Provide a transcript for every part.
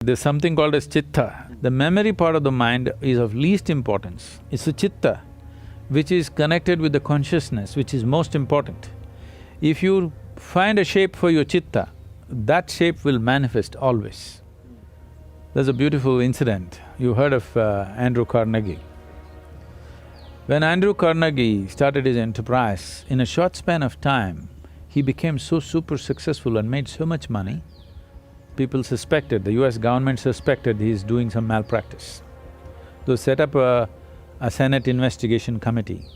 There's something called as chitta. The memory part of the mind is of least importance. It's the chitta which is connected with the consciousness, which is most important. If you find a shape for your chitta, that shape will manifest always. There's a beautiful incident. You heard of Andrew Carnegie. When Andrew Carnegie started his enterprise, in a short span of time, he became so super successful and made so much money, people suspected, the US government suspected he's doing some malpractice. They set up a Senate investigation committee.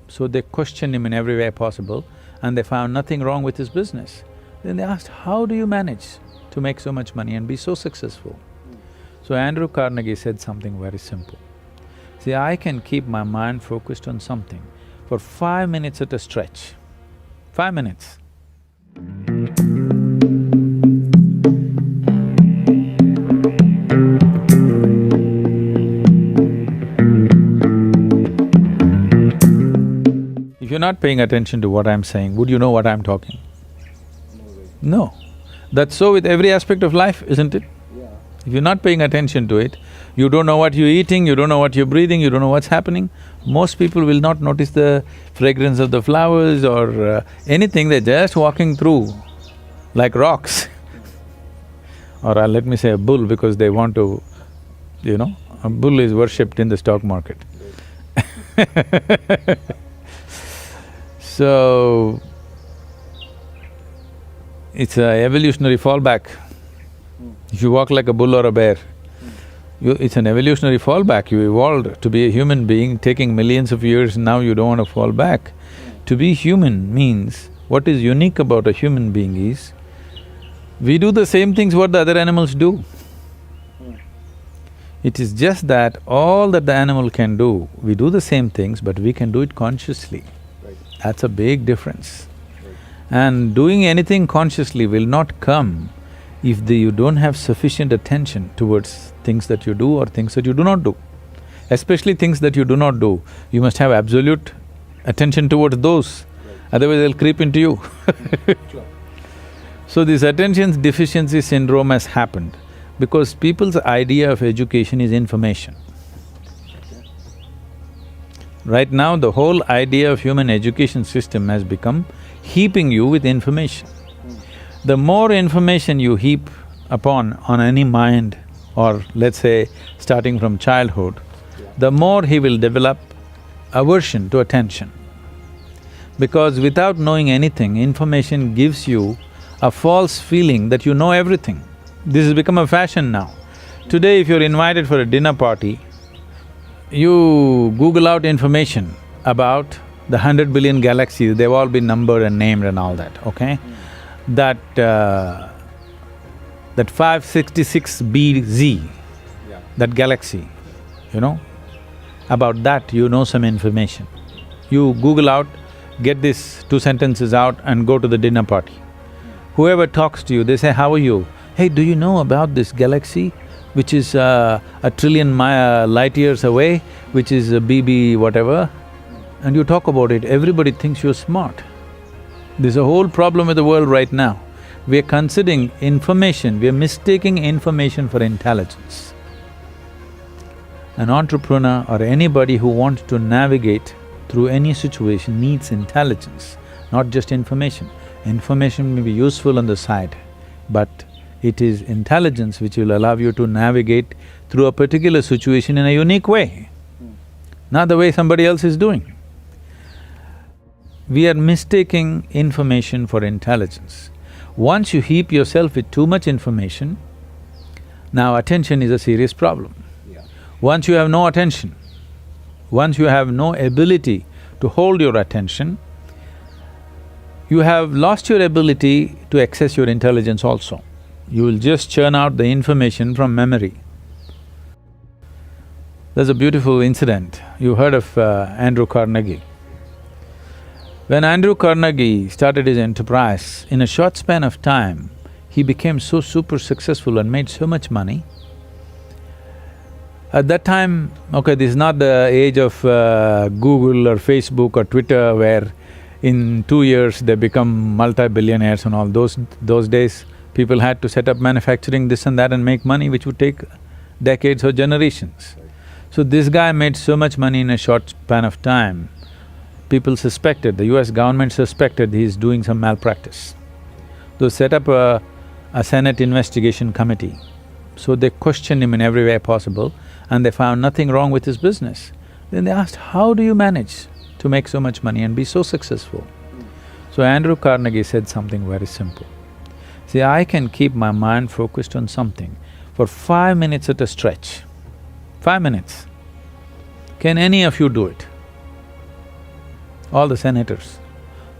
So they questioned him in every way possible and they found nothing wrong with his business. Then they asked, how do you manage to make so much money and be so successful? So Andrew Carnegie said something very simple. See, I can keep my mind focused on something for 5 minutes at a stretch. 5 minutes. If you're not paying attention to what I'm saying, would you know what I'm talking? No. That's so with every aspect of life, isn't it? Yeah. If you're not paying attention to it, you don't know what you're eating, you don't know what you're breathing, you don't know what's happening. Most people will not notice the fragrance of the flowers or anything, they're just walking through like rocks. Or let me say a bull because they want to, a bull is worshipped in the stock market. So, it's a evolutionary fallback. If you walk like a bull or a bear, it's an evolutionary fallback. You evolved to be a human being, taking millions of years, now you don't want to fall back. To be human means, what is unique about a human being is, we do the same things what the other animals do. It is just that all that the animal can do, we do the same things, but we can do it consciously. That's a big difference. And doing anything consciously will not come if you don't have sufficient attention towards things that you do or things that you do not do. Especially things that you do not do, you must have absolute attention towards those, otherwise they'll creep into you. So this attention deficiency syndrome has happened because people's idea of education is information. Right now, the whole idea of human education system has become heaping you with information. The more information you heap upon on any mind, or let's say starting from childhood, the more he will develop aversion to attention. Because without knowing anything, information gives you a false feeling that you know everything. This has become a fashion now. Today, if you're invited for a dinner party, you Google out information about the 100 billion galaxies, they've all been numbered and named and all that, okay? That 566BZ, that galaxy, about that you know some information. You Google out, get these 2 sentences out and go to the dinner party. Whoever talks to you, they say, how are you? Hey, do you know about this galaxy which is a trillion light years away, which is a BB whatever? And you talk about it, everybody thinks you're smart. There's a whole problem with the world right now. We are considering information, we are mistaking information for intelligence. An entrepreneur or anybody who wants to navigate through any situation needs intelligence, not just information. Information may be useful on the side, but it is intelligence which will allow you to navigate through a particular situation in a unique way, not the way somebody else is doing. We are mistaking information for intelligence. Once you heap yourself with too much information, now attention is a serious problem. Once you have no attention, once you have no ability to hold your attention, you have lost your ability to access your intelligence also. You will just churn out the information from memory. There's a beautiful incident. You heard of Andrew Carnegie. When Andrew Carnegie started his enterprise, in a short span of time, he became so super successful and made so much money. At that time, okay, this is not the age of Google or Facebook or Twitter where in 2 years they become multi-billionaires and all. Those days, People had to set up manufacturing this and that and make money which would take decades or generations. So this guy made so much money in a short span of time, people suspected, the US government suspected he's doing some malpractice. They set up a Senate investigation committee. So they questioned him in every way possible and they found nothing wrong with his business. Then they asked, how do you manage to make so much money and be so successful? So Andrew Carnegie said something very simple. See, I can keep my mind focused on something for 5 minutes at a stretch. 5 minutes. Can any of you do it? All the senators.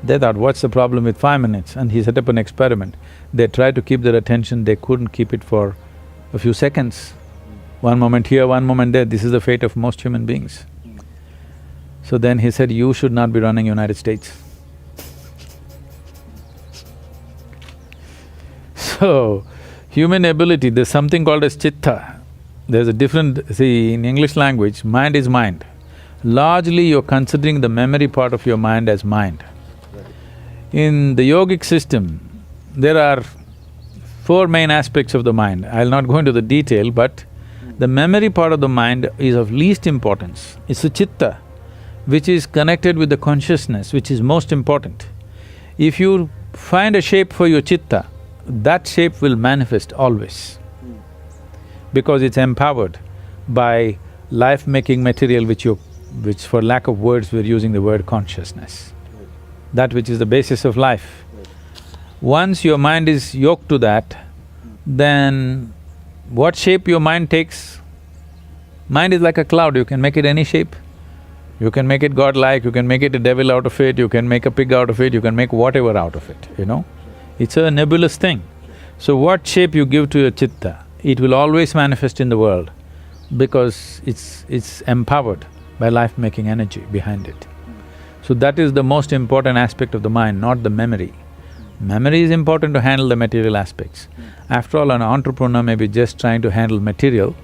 They thought, what's the problem with 5 minutes? And he set up an experiment. They tried to keep their attention, they couldn't keep it for a few seconds. One moment here, one moment there, this is the fate of most human beings. So then he said, you should not be running United States. So, human ability, there's something called as chitta. There's a different… see, in English language, mind is mind. Largely you're considering the memory part of your mind as mind. In the yogic system, there are 4 main aspects of the mind. I'll not go into the detail, but the memory part of the mind is of least importance. It's the chitta, which is connected with the consciousness, which is most important. If you find a shape for your chitta, that shape will manifest always, because it's empowered by life-making material which for lack of words we're using the word consciousness, that which is the basis of life. Once your mind is yoked to that, then what shape your mind takes? Mind is like a cloud, you can make it any shape. You can make it godlike, you can make it a devil out of it, you can make a pig out of it, you can make whatever out of it, you know? It's a nebulous thing. So what shape you give to your chitta, it will always manifest in the world because it's empowered by life-making energy behind it. So that is the most important aspect of the mind, not the memory. Memory is important to handle the material aspects. After all, an entrepreneur may be just trying to handle material,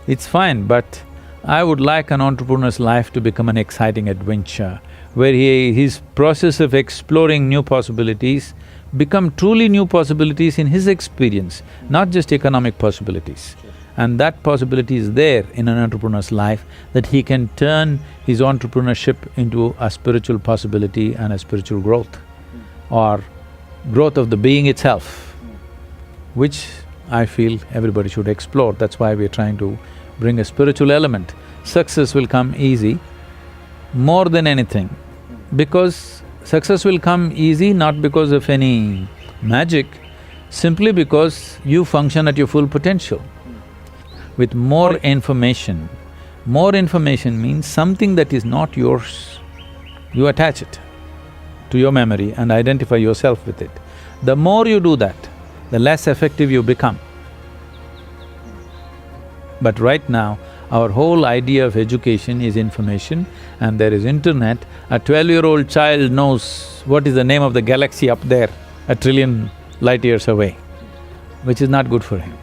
it's fine, but I would like an entrepreneur's life to become an exciting adventure, where his process of exploring new possibilities become truly new possibilities in his experience, not just economic possibilities. And that possibility is there in an entrepreneur's life, that he can turn his entrepreneurship into a spiritual possibility and a spiritual growth, or growth of the being itself, which I feel everybody should explore. That's why we're trying to bring a spiritual element. Success will come easy more than anything, because success will come easy not because of any magic, simply because you function at your full potential. With more information means something that is not yours, you attach it to your memory and identify yourself with it. The more you do that, the less effective you become. But right now, our whole idea of education is information, and there is internet. A 12-year-old child knows what is the name of the galaxy up there, a trillion light years away, which is not good for him.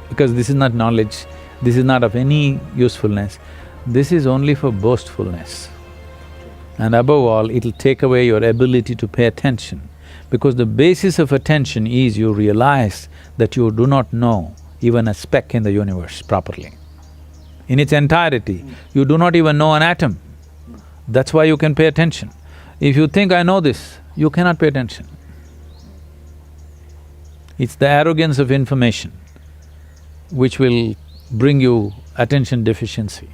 Because this is not knowledge, this is not of any usefulness, this is only for boastfulness. And above all, it'll take away your ability to pay attention, because the basis of attention is you realize that you do not know even a speck in the universe properly. In its entirety, you do not even know an atom. That's why you can pay attention. If you think, I know this, you cannot pay attention. It's the arrogance of information which will bring you attention deficiency.